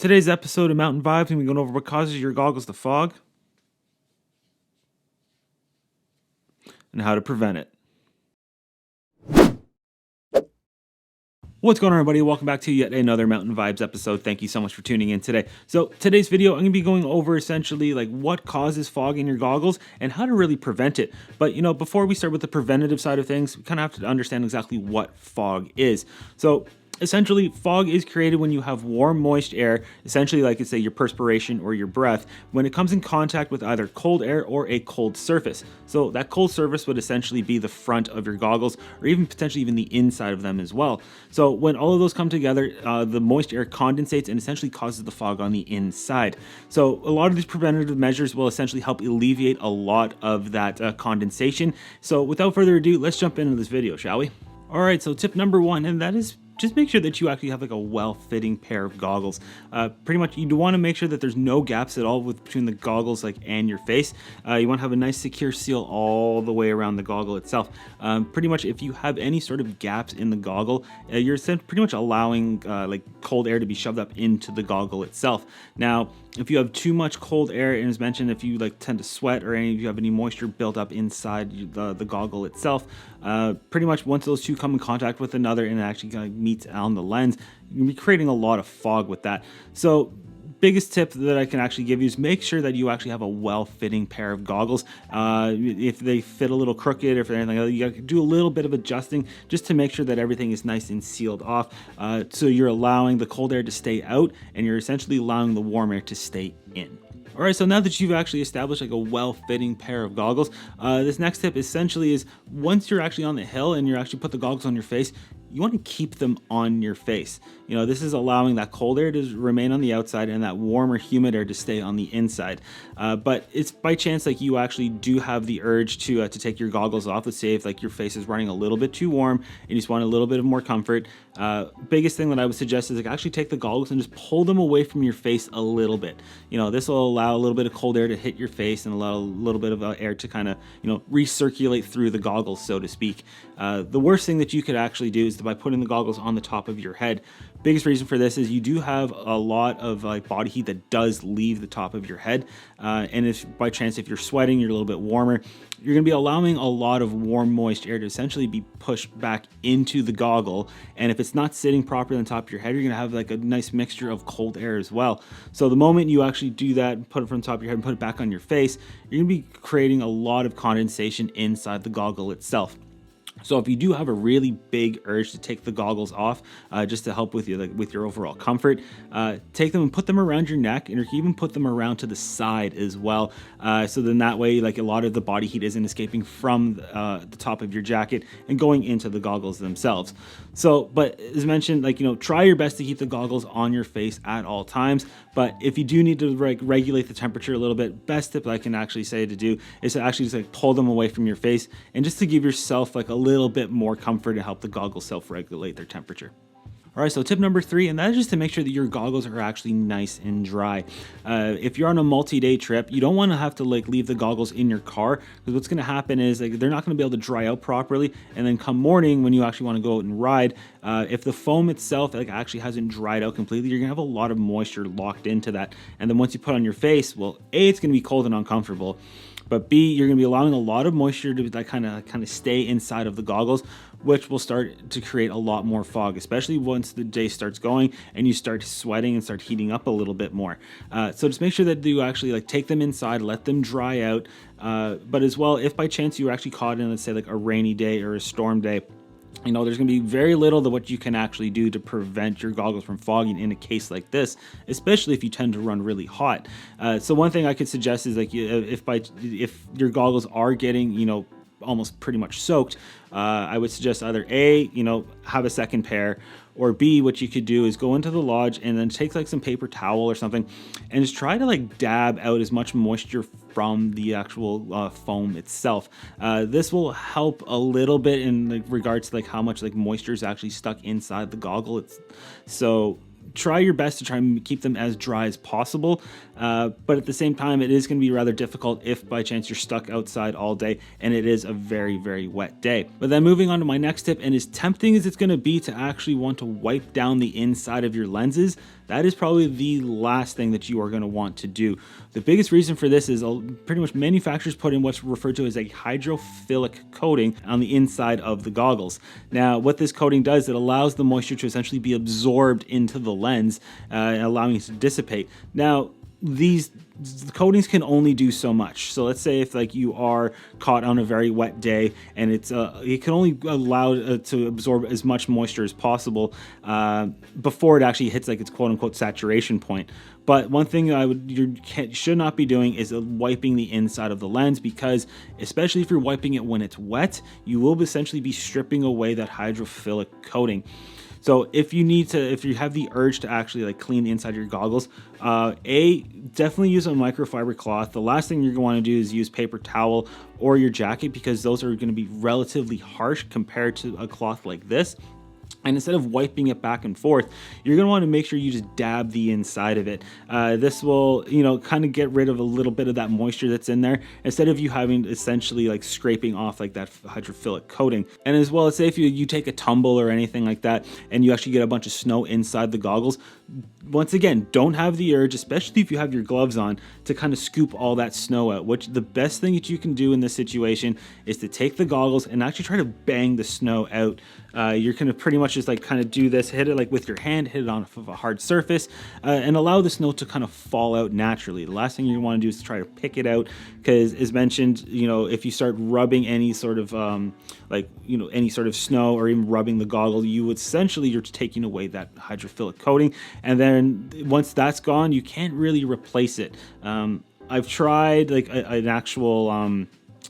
Today's episode of Mountain Vibes, we're going over what causes your goggles to fog and how to prevent it. What's going on, everybody? Welcome back to yet another Mountain Vibes episode. Thank you so much for tuning in today. So today's video, I'm going to be going over essentially like what causes fog in your goggles and how to really prevent it. But before we start with the preventative side of things, we kind of have to understand exactly what fog is. So essentially, fog is created when you have warm, moist air, essentially like say your perspiration or your breath, when it comes in contact with either cold air or a cold surface. So that cold surface would essentially be the front of your goggles, or even potentially even the inside of them as well. So when all of those come together, the moist air condensates and essentially causes the fog on the inside. So a lot of these preventative measures will essentially help alleviate a lot of that condensation. So without further ado, let's jump into this video, shall we? All right, so tip number one, and that is just make sure that you actually have like a well-fitting pair of goggles. Pretty much, you do want to make sure that there's no gaps at all between the goggles and your face. You want to have a nice secure seal all the way around the goggle itself. Pretty much, if you have any sort of gaps in the goggle, you're pretty much allowing like cold air to be shoved up into the goggle itself. Now, if you have too much cold air, and as mentioned, if you tend to sweat or if you have any moisture built up inside the goggle itself, pretty much once those two come in contact with another and it actually kind of meets on the lens, you're gonna be creating a lot of fog with that. So biggest tip that I can actually give you is make sure that you actually have a well-fitting pair of goggles. If they fit a little crooked or if anything, you got to do a little bit of adjusting just to make sure that everything is nice and sealed off. So you're allowing the cold air to stay out and you're essentially allowing the warm air to stay in. All right, so now that you've actually established like a well-fitting pair of goggles, this next tip essentially is once you're actually on the hill and you're actually put the goggles on your face, you want to keep them on your face. This is allowing that cold air to remain on the outside and that warmer, humid air to stay on the inside. But it's by chance like you actually do have the urge to take your goggles off. Let's say if like your face is running a little bit too warm and you just want a little bit of more comfort. Biggest thing that I would suggest is like actually take the goggles and just pull them away from your face a little bit. This will allow a little bit of cold air to hit your face and allow a little bit of air to kind of recirculate through the goggles, so to speak. The worst thing that you could actually do is by putting the goggles on the top of your head. Biggest reason for this is you do have a lot of body heat that does leave the top of your head, and if by chance if you're sweating, you're a little bit warmer, you're going to be allowing a lot of warm, moist air to essentially be pushed back into the goggle. And if it's not sitting properly on top of your head, you're going to have like a nice mixture of cold air as well. So the moment you actually do that, put it from the top of your head and put it back on your face, you're going to be creating a lot of condensation inside the goggle itself. So if you do have a really big urge to take the goggles off, just to help with your overall comfort, take them and put them around your neck, and you can even put them around to the side as well. So then that way, like a lot of the body heat isn't escaping from the top of your jacket and going into the goggles themselves. So, but as mentioned, try your best to keep the goggles on your face at all times. But if you do need to regulate the temperature a little bit, best tip I can actually say to do is to actually just pull them away from your face and just to give yourself a little bit more comfort and help the goggles self-regulate their temperature. All right, so tip number 3, and that is just to make sure that your goggles are actually nice and dry. If you're on a multi-day trip, you don't want to have to leave the goggles in your car, because what's going to happen is they're not going to be able to dry out properly, and then come morning when you actually want to go out and ride, if the foam itself actually hasn't dried out completely, you're going to have a lot of moisture locked into that. And then once you put it on your face, well, A, it's going to be cold and uncomfortable. But B, you're going to be allowing a lot of moisture to kind of stay inside of the goggles, which will start to create a lot more fog, especially once the day starts going and you start sweating and start heating up a little bit more. So just make sure that you actually take them inside, let them dry out. But as well, if by chance you were actually caught in, let's say a rainy day or a storm day, there's going to be very little that what you can actually do to prevent your goggles from fogging in a case like this, especially if you tend to run really hot. So one thing I could suggest is if your goggles are getting, almost pretty much soaked, I would suggest either A, have a second pair, or B, what you could do is go into the lodge and then take some paper towel or something and just try to dab out as much moisture from the actual foam itself. This will help a little bit in regards to how much moisture is actually stuck inside the goggle. So try your best to try and keep them as dry as possible, but at the same time, it is going to be rather difficult if by chance you're stuck outside all day and it is a very, very wet day. But then moving on to my next tip, and as tempting as it's going to be to actually want to wipe down the inside of your lenses, that is probably the last thing that you are going to want to do. The biggest reason for this is pretty much manufacturers put in what's referred to as a hydrophilic coating on the inside of the goggles. Now, what this coating does, it allows the moisture to essentially be absorbed into the lens, allowing it to dissipate. Now, these coatings can only do so much. So let's say if like you are caught on a very wet day and it can only allow to absorb as much moisture as possible before it actually hits like its quote unquote saturation point. But one thing you should not be doing is wiping the inside of the lens, because especially if you're wiping it when it's wet, you will essentially be stripping away that hydrophilic coating. So if you have the urge to actually like clean the inside of your goggles, definitely use a microfiber cloth. The last thing you're going to want to do is use paper towel or your jacket, because those are going to be relatively harsh compared to a cloth like this. And instead of wiping it back and forth, you're going to want to make sure you just dab the inside of it. This will, kind of get rid of a little bit of that moisture that's in there, instead of you having essentially like scraping off like that hydrophilic coating. And as well as say if you take a tumble or anything like that and you actually get a bunch of snow inside the goggles, once again, don't have the urge, especially if you have your gloves on, to kind of scoop all that snow out. Which the best thing that you can do in this situation is to take the goggles and actually try to bang the snow out. You're going to pretty much just like kind of do this, hit it like with your hand, hit it off of a hard surface, and allow the snow to kind of fall out naturally. The last thing you want to do is try to pick it out, because as mentioned, if you start rubbing any sort of any sort of snow or even rubbing the goggle, you're taking away that hydrophilic coating. And then once that's gone, you can't really replace it. I've tried like an actual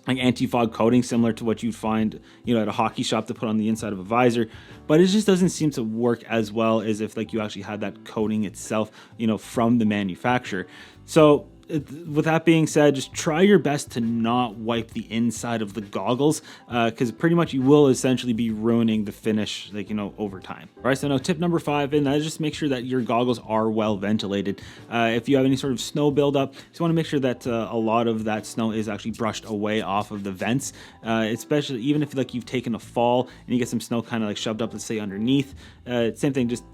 like anti-fog coating similar to what you'd find at a hockey shop to put on the inside of a visor, but it just doesn't seem to work as well as if like you actually had that coating itself from the manufacturer. So with that being said, just try your best to not wipe the inside of the goggles, because pretty much you will essentially be ruining the finish over time. All right, so now tip number 5, and that is just make sure that your goggles are well ventilated. If you have any sort of snow buildup, just want to make sure that a lot of that snow is actually brushed away off of the vents, especially even if like you've taken a fall and you get some snow kind of like shoved up, let's say underneath. Same thing, just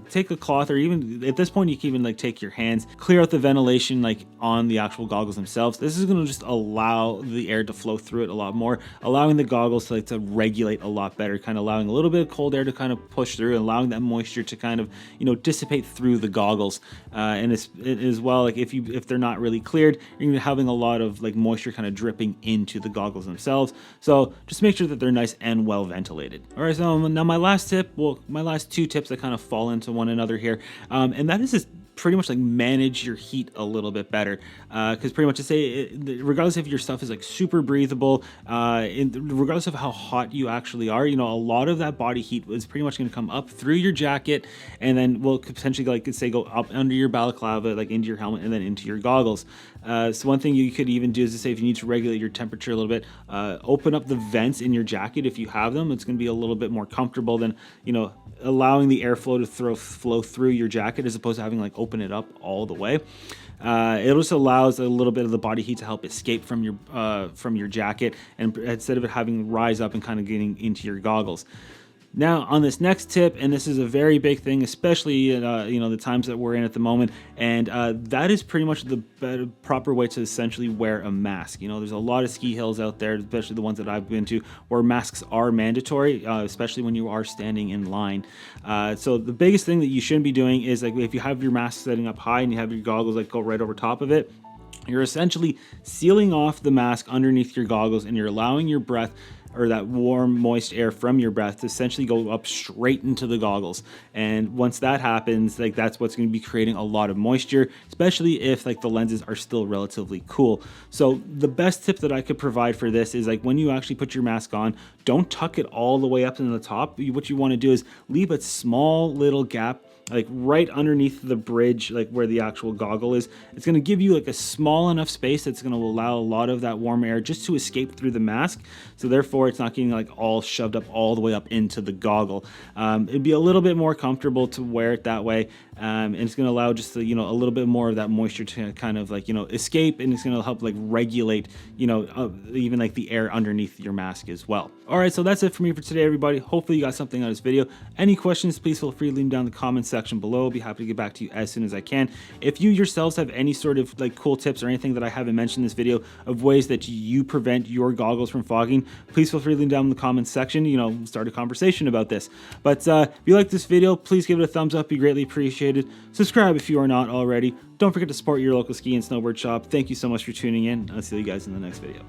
take a cloth, or even at this point you can even like take your hands, clear out the ventilation like on the actual goggles themselves. This is going to just allow the air to flow through it a lot more, allowing the goggles to regulate a lot better, kind of allowing a little bit of cold air to kind of push through, and allowing that moisture to kind of dissipate through the goggles. And it as well, like if they're not really cleared, you're going to be having a lot of like moisture kind of dripping into the goggles themselves. So just make sure that they're nice and well ventilated. All right, so now my last 2 tips that kind of fall into one another here, and that is just pretty much like manage your heat a little bit better, because pretty much to say regardless if your stuff is like super breathable, regardless of how hot you actually are, a lot of that body heat is pretty much going to come up through your jacket, and then will potentially go up under your balaclava, like into your helmet, and then into your goggles. So one thing you could even do is to say if you need to regulate your temperature a little bit, open up the vents in your jacket if you have them. It's going to be a little bit more comfortable than allowing the airflow to flow through your jacket, as opposed to having like open it up all the way. It also allows a little bit of the body heat to help escape from your jacket, and instead of it having rise up and kind of getting into your goggles. Now, on this next tip, and this is a very big thing, especially in the times that we're in at the moment, and that is pretty much the proper way to essentially wear a mask. There's a lot of ski hills out there, especially the ones that I've been to, where masks are mandatory, especially when you are standing in line. So the biggest thing that you shouldn't be doing is like if you have your mask setting up high and you have your goggles like go right over top of it, you're essentially sealing off the mask underneath your goggles, and you're allowing your breath, or that warm, moist air from your breath, to essentially go up straight into the goggles. And once that happens, like that's what's going to be creating a lot of moisture, especially if like the lenses are still relatively cool. So the best tip that I could provide for this is like when you actually put your mask on, don't tuck it all the way up into the top. What you want to do is leave a small little gap like right underneath the bridge, like where the actual goggle is. It's going to give you like a small enough space that's going to allow a lot of that warm air just to escape through the mask. So therefore it's not getting like all shoved up all the way up into the goggle. It'd be a little bit more comfortable to wear it that way. and it's going to allow just a little bit more of that moisture to kind of like escape, and it's going to help like regulate even like the air underneath your mask as well. All right, so that's it for me for today, everybody. Hopefully you got something out of this video. Any questions, please feel free to leave them down in the comment section below. I'll be happy to get back to you as soon as I can. If you yourselves have any sort of like cool tips or anything that I haven't mentioned in this video of ways that you prevent your goggles from fogging, please feel free to leave them down in the comments section, start a conversation about this. But if you like this video, please give it a thumbs up, be greatly appreciated. Subscribe if you are not already. Don't forget to support your local ski and snowboard shop. Thank you so much for tuning in. I'll see you guys in the next video.